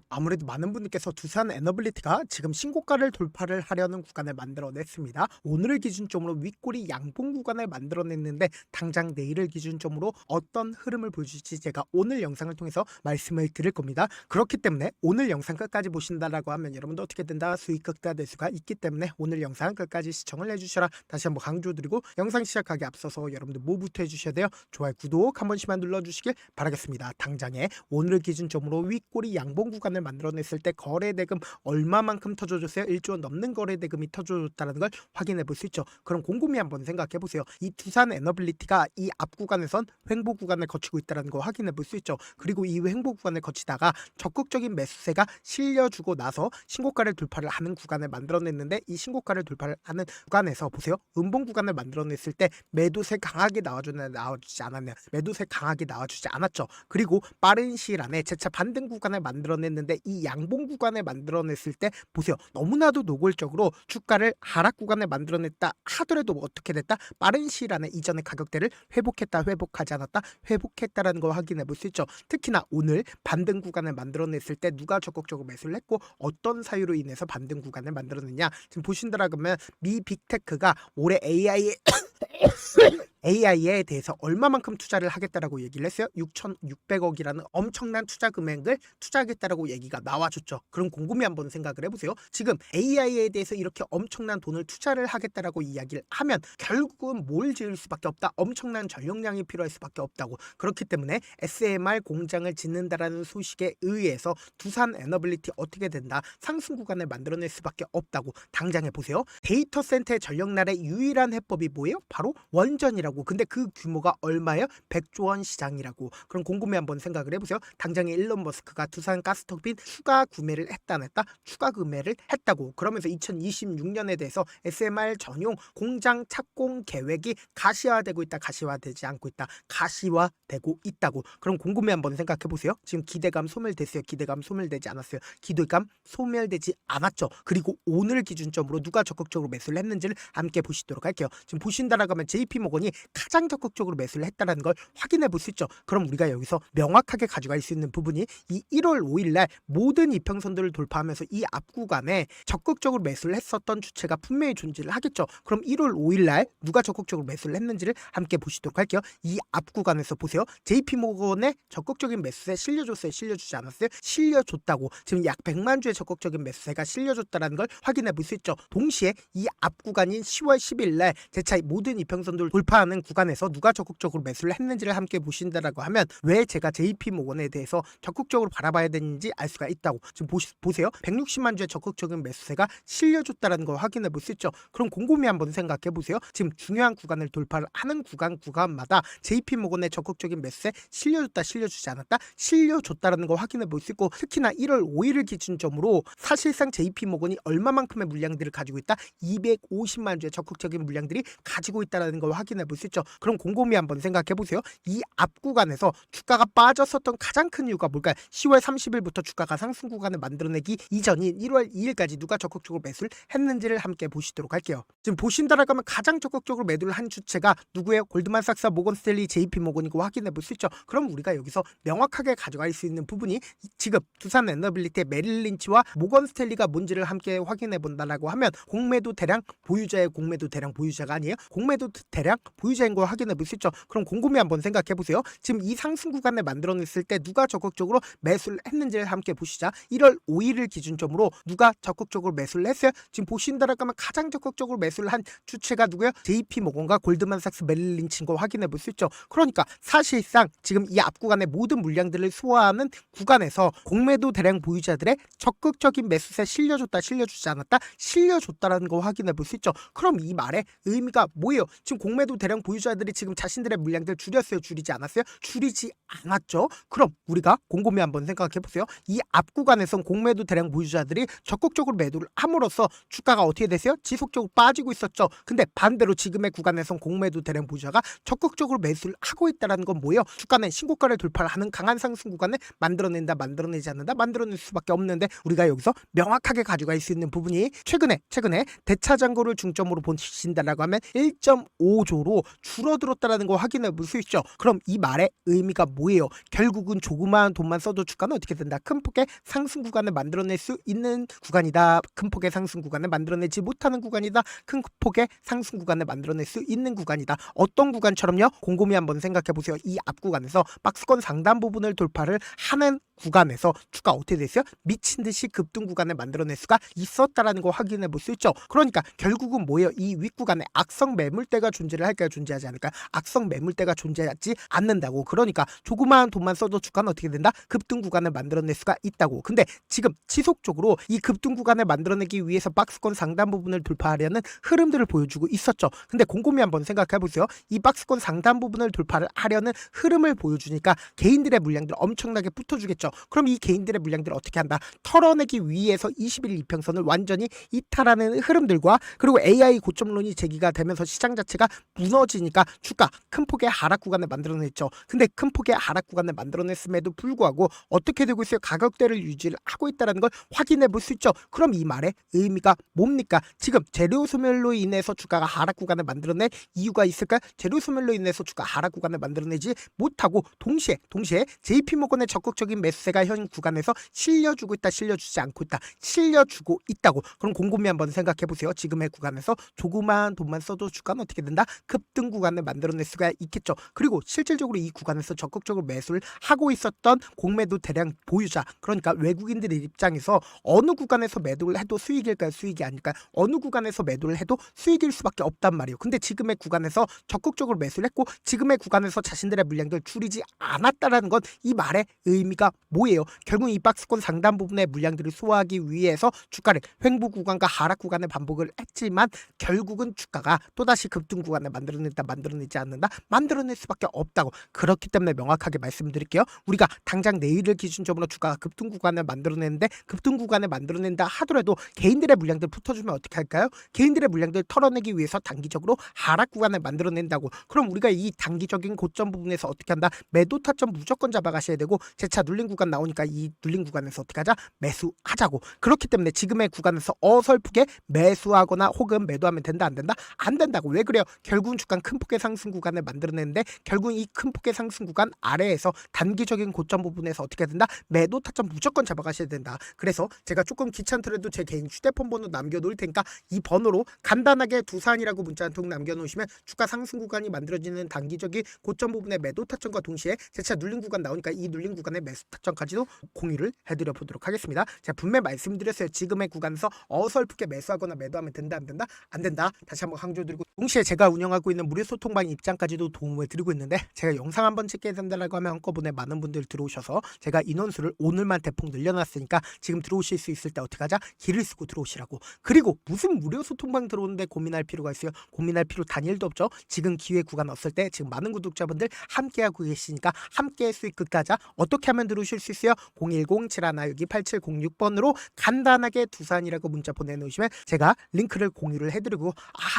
아무래도 많은 분들께서 두산 에너빌리티가 지금 신고가를 돌파를 하려는 구간을 만들어냈습니다. 오늘을 기준점으로 윗꼬리 양봉 구간을 만들어냈는데 당장 내일을 기준점으로 어떤 흐름을 보여줄지 제가 오늘 영상을 통해서 말씀을 드릴 겁니다. 그렇기 때문에 오늘 영상 끝까지 보신다라고 하면 여러분도 어떻게 된다? 수익 극대화될 수가 있기 때문에 오늘 영상 끝까지 시청을 해주셔라 다시 한번 강조드리고, 영상 시작하기 앞서서 여러분들 뭐부터 해주셔야 돼요? 좋아요, 구독 한 번씩만 눌러주시길 바라겠습니다. 당장에 오늘을 기준점으로 윗꼬리 양봉 구간을 만들어냈을 때 거래대금 얼마만큼 터져줬어요? 1조 원 넘는 거래대금이 터져줬다는 걸 확인해 볼 수 있죠. 그럼 곰곰이 한번 생각해 보세요. 이 두산 에너빌리티가 이 앞 구간에선 횡보 구간을 거치고 있다는 거 확인해 볼 수 있죠. 그리고 이 횡보 구간을 거치다가 적극적인 매수세가 실려주고 나서 신고가를 돌파를 하는 구간을 만들어냈는데, 이 신고가를 돌파를 하는 구간에서 보세요. 음봉 구간을 만들어냈을 때 매도세 강하게 나와주지 않았냐? 매도세 강하게 나와주지 않았죠. 그리고 빠른 시일 안에 재차 반등 구간을 만들어냈는데, 이 양봉 구간을 만들어냈을 때 보세요. 너무나도 노골적으로 주가를 하락 구간을 만들어냈다 하더라도 어떻게 됐다? 빠른 시일 안에 이전의 가격대를 회복했다, 회복하지 않았다, 회복했다라는 걸 확인해 볼 수 있죠. 특히나 오늘 반등 구간을 만들어냈을 때 누가 적극적으로 매수를 했고 어떤 사유로 인해서 반등 구간을 만들어냈냐? 지금 보신다라 그러면 미 빅테크가 올해 AI에 대해서 얼마만큼 투자를 하겠다라고 얘기를 했어요. 6,600억이라는 엄청난 투자 금액을 투자하겠다라고 얘기가 나와줬죠. 그럼 곰곰이 한번 생각을 해보세요. 지금 AI에 대해서 이렇게 엄청난 돈을 투자를 하겠다라고 이야기를 하면 결국은 뭘 지을 수밖에 없다. 엄청난 전력량이 필요할 수밖에 없다고. 그렇기 때문에 SMR 공장을 짓는다라는 소식에 의해서 두산 에너빌리티 어떻게 된다? 상승 구간을 만들어낼 수밖에 없다고. 당장에 보세요. 데이터 센터의 전력날의 유일한 해법이 뭐예요? 바로 원전이라고. 근데 그 규모가 얼마예요? 100조 원 시장이라고. 그럼 곰곰이 한번 생각을 해보세요. 당장에 일론 머스크가 두산 가스터빈 추가 구매를 했다 안 했다? 추가 구매를 했다고. 그러면서 2026년에 대해서 SMR 전용 공장 착공 계획이 가시화되고 있다, 가시화되지 않고 있다, 가시화되고 있다고. 그럼 곰곰이 한번 생각해 보세요. 지금 기대감 소멸됐어요? 기대감 소멸되지 않았어요? 기대감 소멸되지 않았죠. 그리고 오늘 기준점으로 누가 적극적으로 매수를 했는지를 함께 보시도록 할게요. 지금 보신다라고 하면 JP모건이 가장 적극적으로 매수를 했다는 걸 확인해 볼 수 있죠. 그럼 우리가 여기서 명확하게 가져갈 수 있는 부분이 이 1월 5일 날 모든 이평선들을 돌파하면서 이 앞 구간에 적극적으로 매수를 했었던 주체가 분명히 존재를 하겠죠. 그럼 1월 5일 날 누가 적극적으로 매수를 했는지를 함께 보시도록 할게요. 이 앞 구간에서 보세요. JP모건의 적극적인 매수세 실려줬어요? 실려주지 않았어요? 실려줬다고. 지금 약 100만 주의 적극적인 매수세가 실려줬다는 걸 확인해 볼 수 있죠. 동시에 이 앞 구간인 10월 10일 날 재차 모든 이평선들을 돌파하는 구간에서 누가 적극적으로 매수를 했는지를 함께 보신다라고 하면 왜 제가 JP모건에 대해서 적극적으로 바라봐야 되는지 알 수가 있다고. 지금 보세요. 160만 주의 적극적인 매수세가 실려줬다는 걸 확인해 볼 수 있죠. 그럼 곰곰이 한번 생각해 보세요. 지금 중요한 구간을 돌파를 하는 구간마다 JP모건의 적극적인 매수세 실려줬다, 실려주지 않았다, 실려줬다라는 걸 확인해 볼 수 있고, 특히나 1월 5일을 기준점으로 사실상 JP모건이 얼마만큼의 물량들을 가지고 있다? 250만 주의 적극적인 물량들이 가지고 있다는 걸 확인해 볼 수 있죠. 그럼 곰곰이 한번 생각해 보세요. 이 앞 구간에서 주가가 빠졌었던 가장 큰 이유가 뭘까요? 10월 30일부터 주가가 상승 구간을 만들어내기 이전인 1월 2일까지 누가 적극적으로 매수를 했는지를 함께 보시도록 할게요. 지금 보신다라고 하면 가장 적극적으로 매도를 한 주체가 누구예요? 골드만삭스, 모건스탠리, JP모건이고 확인해 볼 수 있죠. 그럼 우리가 여기서 명확하게 가져갈 수 있는 부분이 지금 두산 에너빌리티의 메릴 린치와 모건스탠리가 뭔지를 함께 확인해 본다라고 하면 공매도 대량 보유자의 공매도 대량 보유자가 아니에요. 공매도 대량 보유자인 걸 확인해 볼 수 있죠. 그럼 곰곰이 한번 생각해 보세요. 지금 이 상승 구간을 만들어냈을 때 누가 적극적으로 매수를 했는지를 함께 보시자. 1월 5일을 기준점으로 누가 적극적으로 매수를 했어요? 지금 보신다라고 하면 가장 적극적으로 매수를 한 주체가 누구예요? JP모건과 골드만삭스, 메릴 린치인 걸 확인해 볼 수 있죠. 그러니까 사실상 지금 이 앞 구간의 모든 물량들을 소화하는 구간에서 공매도 대량 보유자들의 적극적인 매수세 실려줬다, 실려주지 않았다, 실려줬다라는 거 확인해 볼 수 있죠. 그럼 이 말의 의미가 뭐예요? 지금 공매도 대량 보유자들이 지금 자신들의 물량들 줄였어요? 줄이지 않았어요? 줄이지 않았죠. 그럼 우리가 곰곰이 한번 생각해 보세요. 이 앞 구간에선 공매도 대량 보유자들이 적극적으로 매도를 함으로써 주가가 어떻게 됐어요? 지속적으로 빠지고 있었죠. 근데 반대로 지금의 구간에선 공매도 대량 보유자가 적극적으로 매수를 하고 있다는 건 뭐예요? 주가는 신고가를 돌파를 하는 강한 상승 구간을 만들어낸다, 만들어내지 않는다, 만들어낼 수밖에 없는데, 우리가 여기서 명확하게 가져갈 수 있는 부분이 최근에 대차 잔고를 중점으로 보신다라고 하면 1.5조로 줄어들었다라는 거 확인해 볼 수 있죠. 그럼 이 말의 의미가 뭐예요? 결국은 조그마한 돈만 써도 주가는 어떻게 된다? 큰 폭의 상승 구간을 만들어낼 수 있는 구간이다. 큰 폭의 상승 구간을 만들어내지 못하는 구간이다. 큰 폭의 상승 구간을 만들어낼 수 있는 구간이다. 어떤 구간처럼요? 곰곰이 한번 생각해 보세요. 이 앞 구간에서 박스권 상단 부분을 돌파를 하는 구간에서 주가 어떻게 됐어요? 미친 듯이 급등 구간을 만들어낼 수가 있었다라는 거 확인해 볼 수 있죠. 그러니까 결국은 뭐예요? 이 윗구간에 악성 매물대가 존재를 할까요? 존재하지 않을까요? 악성 매물대가 존재하지 않는다고. 그러니까 조그마한 돈만 써도 주가는 어떻게 된다? 급등 구간을 만들어낼 수가 있다고. 근데 지금 지속적으로 이 급등 구간을 만들어내기 위해서 박스권 상단 부분을 돌파하려는 흐름들을 보여주고 있었죠. 근데 곰곰이 한번 생각해 보세요. 이 박스권 상단 부분을 돌파를 하려는 흐름을 보여주니까 개인들의 물량들 엄청나게 붙어주겠죠. 그럼 이 개인들의 물량들을 어떻게 한다? 털어내기 위해서 20일 이평선을 완전히 이탈하는 흐름들과 그리고 AI 고점론이 제기가 되면서 시장 자체가 무너지니까 주가 큰 폭의 하락 구간을 만들어냈죠. 근데 큰 폭의 하락 구간을 만들어냈음에도 불구하고 어떻게 되고 있어요? 가격대를 유지를 하고 있다는 걸 확인해 볼 수 있죠. 그럼 이 말의 의미가 뭡니까? 지금 재료 소멸로 인해서 주가가 하락 구간을 만들어낼 이유가 있을까요? 재료 소멸로 인해서 주가 하락 구간을 만들어내지 못하고 동시에 JP모건의 적극적인 매수세가 현 구간에서 실려주고 있다, 실려주지 않고 있다, 실려주고 있다고. 그럼 곰곰이 한번 생각해 보세요. 지금의 구간에서 조그마한 돈만 써도 주가는 어떻게 된다? 급등 구간을 만들어낼 수가 있겠죠. 그리고 실질적으로 이 구간에서 적극적으로 매수를 하고 있었던 공매도 대량 보유자, 그러니까 외국인들의 입장에서 어느 구간에서 매도를 해도 수익일까요? 수익이 아닐까요? 어느 구간에서 매도를 해도 수익일 수밖에 없단 말이에요. 근데 지금의 구간에서 적극적으로 매수를 했고 지금의 구간에서 자신들의 물량들 줄이지 않았다라는 건 이 말의 의미가 뭐예요? 결국 이 박스권 상단 부분의 물량들을 소화하기 위해서 주가를 횡보 구간과 하락 구간을 반복을 했지만 결국은 주가가 또다시 급등 구간을 만들어낸다, 만들어내지 않는다, 만들어낼 수밖에 없다고. 그렇기 때문에 명확하게 말씀드릴게요. 우리가 당장 내일을 기준점으로 주가가 급등 구간을 만들어내는데 급등 구간을 만들어낸다 하더라도 개인들의 물량들 붙어주면 어떻게 할까요? 개인들의 물량들 털어내기 위해서 단기적으로 하락 구간을 만들어낸다고. 그럼 우리가 이 단기적인 고점 부분에서 어떻게 한다? 매도 타점 무조건 잡아가셔야 되고 재차 눌린 구간 나오니까 이 눌린 구간에서 어떻게 하자? 매수하자고. 그렇기 때문에 지금의 구간에서 어설프게 매수하거나 혹은 매도하면 된다, 안 된다? 안 된다고. 왜 그래요? 결국은 주가는 큰 폭의 상승 구간을 만들어내는데 결국은 이 큰 폭의 상승 구간 아래에서 단기적인 고점 부분에서 어떻게 된다? 매도 타점 무조건 잡아가셔야 된다. 그래서 제가 조금 귀찮더라도 제 개인 휴대폰 번호 남겨놓을 테니까 이 번호로 간단하게 두산이라고 문자 한 통 남겨놓으시면 주가 상승 구간이 만들어지는 단기적인 고점 부분의 매도 타점과 동시에 재차 눌린 구간 나오니까 이 눌린 구간의 매수 타점까지도 공유를 해드려 보도록 하겠습니다. 제가 분명히 말씀드렸어요. 지금의 구간에서 어설프게 매수하거나 매도하면 된다, 안 된다? 안 된다. 다시 한번 강조드리고 동시에 제가 운영하고 있는 무료 소통방 입장까지도 도움을 드리고 있는데 제가 영상 한번 찍게 된다라고 하면 한꺼번에 많은 분들 들어오셔서 제가 인원수를 오늘만 대폭 늘려놨으니까 지금 들어오실 수 있을 때 어떻게 하자? 길을 쓰고 들어오시라고. 그리고 무슨 무료 소통방 들어오는데 고민할 필요가 있어요? 고민할 필요 단일도 없죠. 지금 기회 구간 없을 때 지금 많은 구독자분들 함께하고 계시니까 함께 수익 극가자. 어떻게 하면 들어오실 수 있어요? 010-712-8706번으로 간단하게 두산이라고 문자 보내놓으시면 제가 링크를 공유를 해드리고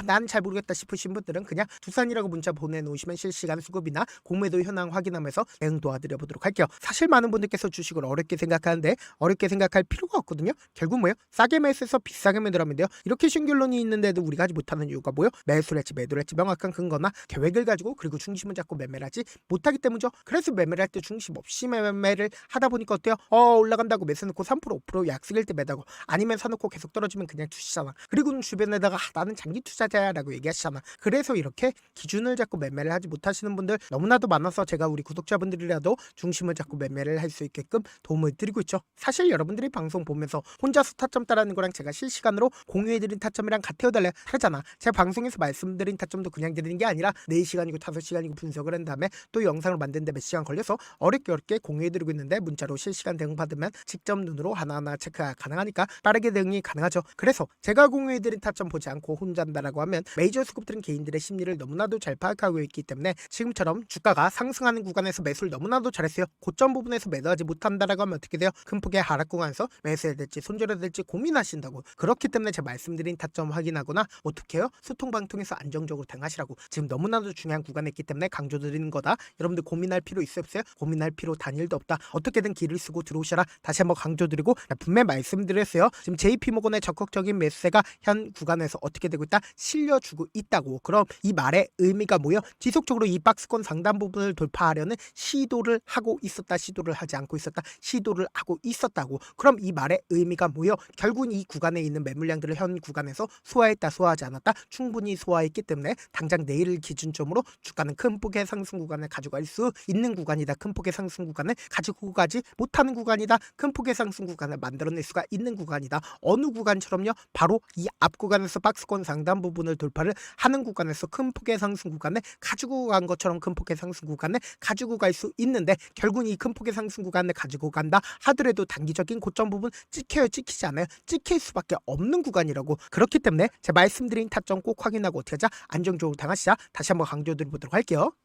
난 잘 모르겠다 싶으신 분들은 그냥 두산이라고 문자 보내놓으시면 실시간 수급이나 공매도 현황 확인하면서 대응 도와드려 보도록 할게요. 사실 많은 분들께서 주식을 어렵게 생각하는데 어렵게 생각할 필요가 없거든요. 결국 뭐예요? 싸게 매수해서 비싸게 매도하면 돼요. 이렇게 신결론이 있는데도 우리가 하지 못하는 이유가 뭐예요? 매수를 했지 매도를 했지 명확한 근거나 계획을 가지고 그리고 중심을 잡고 매매를 하지 못하기 때문이죠. 그래서 매매를 할 때 중심 없이 매매를 하다 보니까 어때요? 올라간다고 매수 놓고 3% 5% 약속일 때 매다고 아니면 사놓고 계속 떨어지면 그냥 투시잖아. 그리고는 주변에다가 나는 장기 투자자야 라고 얘기하시잖아. 그래서 이렇게 기준을 잡고 매매를 하지 못하시는 분들 너무나도 많아서 제가 우리 구독자분들이라도 중심을 잡고 매매를 할 수 있게끔 도움을 드리고 있죠. 사실 여러분들이 방송 보면서 혼자서 타점 따라하는 거랑 제가 실시간으로 공유해드린 타점이랑 같아요 달라요? 다르잖아. 제가 방송에서 말씀드린 타점도 그냥 드리는 게 아니라 4시간이고 5시간이고 분석을 한 다음에 또 영상을 만드는데 몇 시간 걸려서 어렵게 공유해드리고 있는데 문자로 실시간 대응 받으면 직접 눈으로 하나하나 체크가 가능하니까 빠르게 대응이 가능하죠. 그래서 제가 공유해드린 타점 보지 않고 혼자 한다라고 하면 메이저 수급들은 개인들의 심리를 너무나도 잘 파악하고 있기 때문에 지금처럼 주가가 상승하는 구간에서 매수를 너무나도 잘했어요. 고점 부분에서 매도하지 못한다라고 하면 어떻게 돼요? 큰 폭의 하락 구간에서 매수해야 될지 손절해야 될지 고민하신다고. 그렇기 때문에 제가 말씀드린 타점 확인하거나 어떻게 해요? 소통방 통해서 안정적으로 대응하시라고. 지금 너무나도 중요한 구간에 있기 때문에 강조드리는 거다. 여러분들 고민할 필요 있어요? 없어요? 고민할 필요 단일도 없다. 어떻게든 길을 쓰고 들어오셔라 다시 한번 강조드리고 분명히 말씀드렸어요. 지금 JP모건의 적극적인 매수세가 현 구간에서 어떻게 되고 있다? 실려주고 있다고. 그럼 이 말의 의미가 뭐예요? 지속적으로 이 박스권 상단 부분을 돌파하려는 시도를 하고 있었다, 시도를 하지 않고 있었다, 시도를 하고 있었다고. 그럼 이 말의 의미가 뭐예요? 결국은 이 구간에 있는 매물량들을 현 구간에서 소화했다, 소화하지 않았다, 충분히 소화했기 때문에 당장 내일을 기준점으로 주가는 큰 폭의 상승 구간을 가져갈 수 있는 구간이다. 큰 폭의 상승 구간을 가지고 가지 못하는 구간이다. 큰 폭의 상승 구간을 만들어낼 수가 있는 구간이다. 어느 구간처럼요? 바로 이 앞 구간에서 박스권 상단 부분을 돌파를 하는 구간에서 큰 폭의 상승 구간을 가지고 간 것처럼 큰 폭의 상승 구간을 가지고 갈 수 있는데 결국은 이 큰 폭의 상승 구간을 가지고 간다 하더라도 단기적인 고점 부분 찍혀요, 찍히지 않아요? 찍힐 수밖에 없는 구간이라고. 그렇기 때문에 제가 말씀드린 타점 꼭 확인하고 어떻게 하자? 안정적으로 당하시자. 다시 한번 강조드려 보도록 할게요.